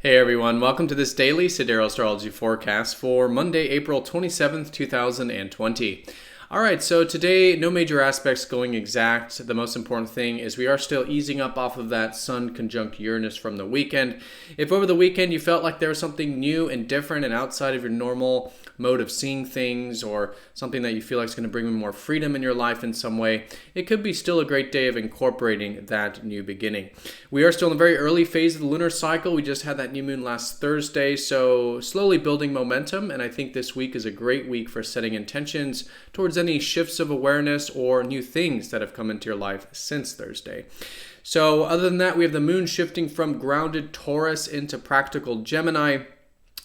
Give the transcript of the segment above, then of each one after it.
Hey everyone, welcome to this daily Sidereal Astrology forecast for Monday, April 27th, 2020. Alright, so today, no major aspects going exact. The most important thing is we are still easing up off of that Sun conjunct Uranus from the weekend. If over the weekend you felt like there was something new and different and outside of your normal mode of seeing things, or something that you feel like is going to bring more freedom in your life in some way, it could be still a great day of incorporating that new beginning. We are still in the very early phase of the lunar cycle. We just had that new moon last Thursday, so slowly building momentum, and I think this week is a great week for setting intentions towards any shifts of awareness or new things that have come into your life since Thursday. So other than that, we have the moon shifting from grounded Taurus into practical Gemini.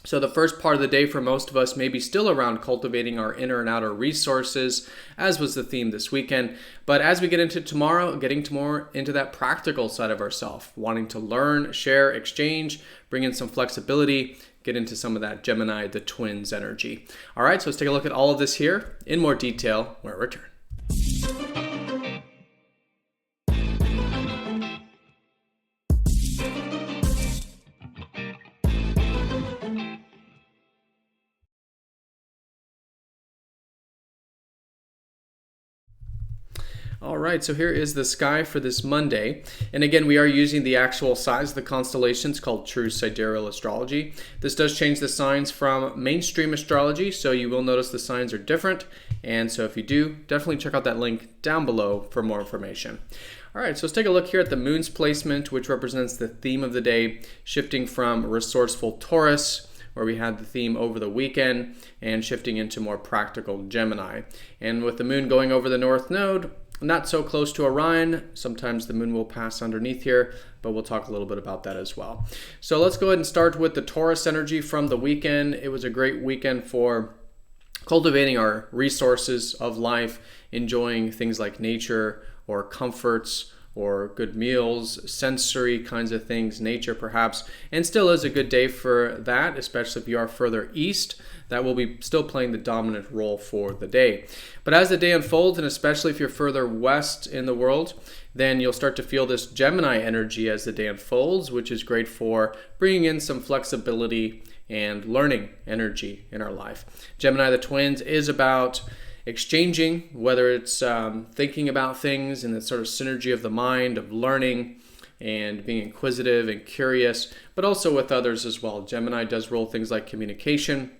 So the first part of the day for most of us may be still around cultivating our inner and outer resources, as was the theme this weekend. But as we get into tomorrow, getting to more into that practical side of ourselves, wanting to learn, share, exchange, bring in some flexibility, get into some of that Gemini, the twins energy. All right, so let's take a look at all of this here in more detail when we return. All right, so here is the sky for this Monday. And again, we are using the actual size of the constellations called true sidereal astrology. This does change the signs from mainstream astrology, so you will notice the signs are different. And so if you do, definitely check out that link down below for more information. All right, so let's take a look here at the moon's placement, which represents the theme of the day, shifting from resourceful Taurus, where we had the theme over the weekend, and shifting into more practical Gemini. And with the moon going over the north node, not so close to Orion. Sometimes the moon will pass underneath here, but we'll talk a little bit about that as well. So let's go ahead and start with the Taurus energy from the weekend. It was a great weekend for cultivating our resources of life, enjoying things like nature or comforts or good meals, sensory kinds of things, nature perhaps, and still is a good day for that, especially if you are further east. That will be still playing the dominant role for the day. But as the day unfolds, and especially if you're further west in the world, then you'll start to feel this Gemini energy as the day unfolds, which is great for bringing in some flexibility and learning energy in our life. Gemini, the twins, is about exchanging, whether it's thinking about things and the sort of synergy of the mind, of learning and being inquisitive and curious, but also with others as well. Gemini does role things like communication,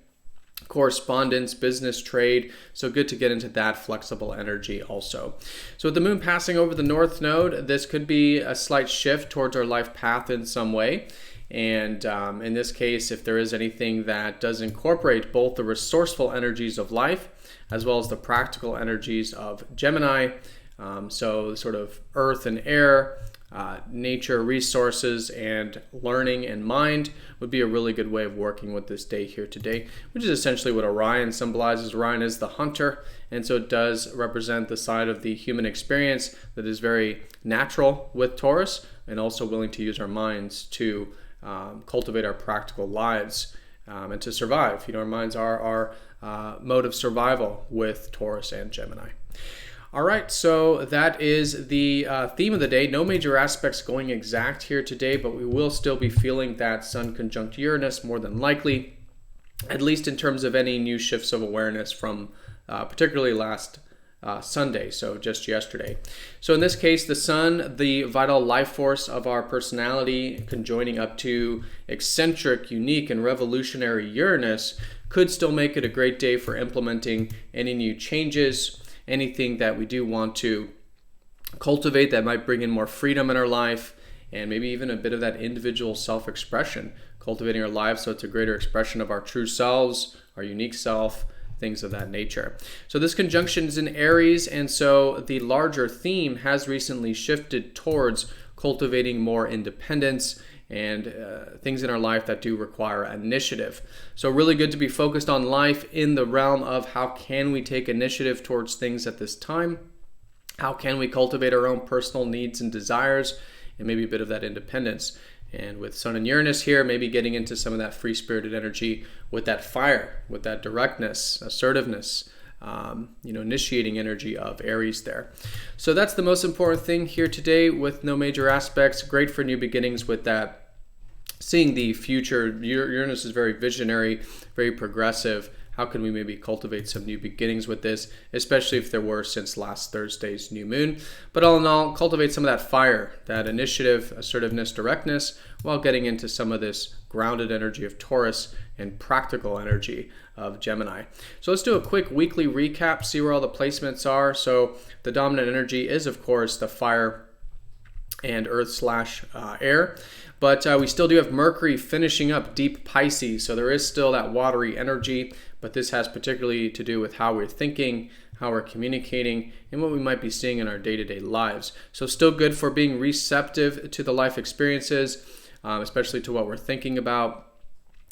correspondence, business, trade, so good to get into that flexible energy also. So with the moon passing over the north node, this could be a slight shift towards our life path in some way. And in this case, if there is anything that does incorporate both the resourceful energies of life as well as the practical energies of Gemini, so sort of earth and air, nature, resources, and learning and mind would be a really good way of working with this day here today, which is essentially what Orion symbolizes. Orion is the hunter, and so it does represent the side of the human experience that is very natural with Taurus, and also willing to use our minds to cultivate our practical lives and to survive. Our minds are our mode of survival with Taurus and Gemini. All right, so that is the theme of the day. No major aspects going exact here today, but we will still be feeling that Sun conjunct Uranus more than likely, at least in terms of any new shifts of awareness from particularly last Sunday, so just yesterday. So in this case, the Sun, the vital life force of our personality, conjoining up to eccentric, unique, and revolutionary Uranus, could still make it a great day for implementing any new changes, anything that we do want to cultivate that might bring in more freedom in our life, and maybe even a bit of that individual self-expression, cultivating our lives so it's a greater expression of our true selves, our unique self, things of that nature. So this conjunction is in Aries, and so the larger theme has recently shifted towards cultivating more independence and things in our life that do require initiative. So really good to be focused on life in the realm of how can we take initiative towards things at this time? How can we cultivate our own personal needs and desires, and maybe a bit of that independence? And with Sun and Uranus here, maybe getting into some of that free-spirited energy with that fire, with that directness, assertiveness, initiating energy of Aries there. So that's the most important thing here today with no major aspects. Great for new beginnings with that seeing the future. Uranus is very visionary, very progressive. How can we maybe cultivate some new beginnings with this, especially if there were since last Thursday's new moon? But all in all, cultivate some of that fire, that initiative, assertiveness, directness, while getting into some of this grounded energy of Taurus and practical energy of Gemini. So let's do a quick weekly recap, see where all the placements are. So the dominant energy is, of course, the fire and earth/air. But we still do have Mercury finishing up deep Pisces. So there is still that watery energy, but this has particularly to do with how we're thinking, how we're communicating, and what we might be seeing in our day-to-day lives. So still good for being receptive to the life experiences, especially to what we're thinking about,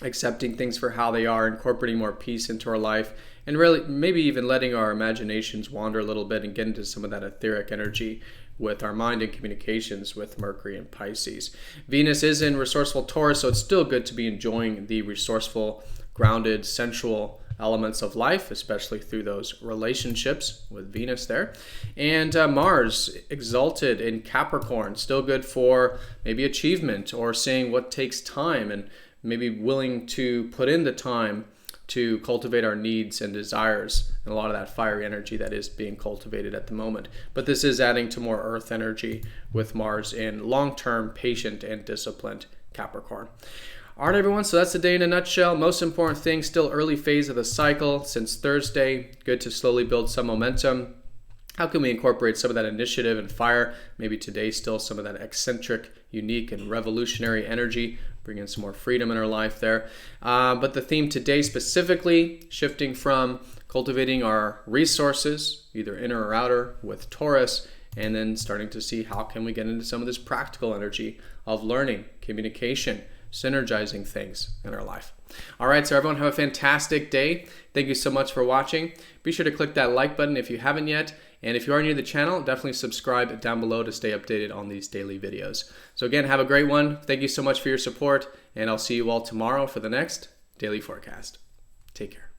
accepting things for how they are, incorporating more peace into our life, and really maybe even letting our imaginations wander a little bit and get into some of that etheric energy with our mind and communications with Mercury and Pisces. Venus is in resourceful Taurus, so it's still good to be enjoying the resourceful, grounded, sensual elements of life, especially through those relationships with Venus there. And Mars exalted in Capricorn, still good for maybe achievement or seeing what takes time and maybe willing to put in the time to cultivate our needs and desires, and a lot of that fiery energy that is being cultivated at the moment. But this is adding to more earth energy with Mars in long-term, patient, and disciplined Capricorn. All right, everyone, so that's the day in a nutshell. Most important thing, still early phase of the cycle since Thursday. Good to slowly build some momentum. How can we incorporate some of that initiative and fire? Maybe today still some of that eccentric, unique, and revolutionary energy. Bring in some more freedom in our life there. But the theme today specifically, shifting from cultivating our resources, either inner or outer, with Taurus, and then starting to see how can we get into some of this practical energy of learning, communication, synergizing things in our life. All right, so everyone have a fantastic day. Thank you so much for watching. Be sure to click that like button if you haven't yet. And if you are new to the channel, definitely subscribe down below to stay updated on these daily videos. So again, have a great one. Thank you so much for your support, and I'll see you all tomorrow for the next daily forecast. Take care.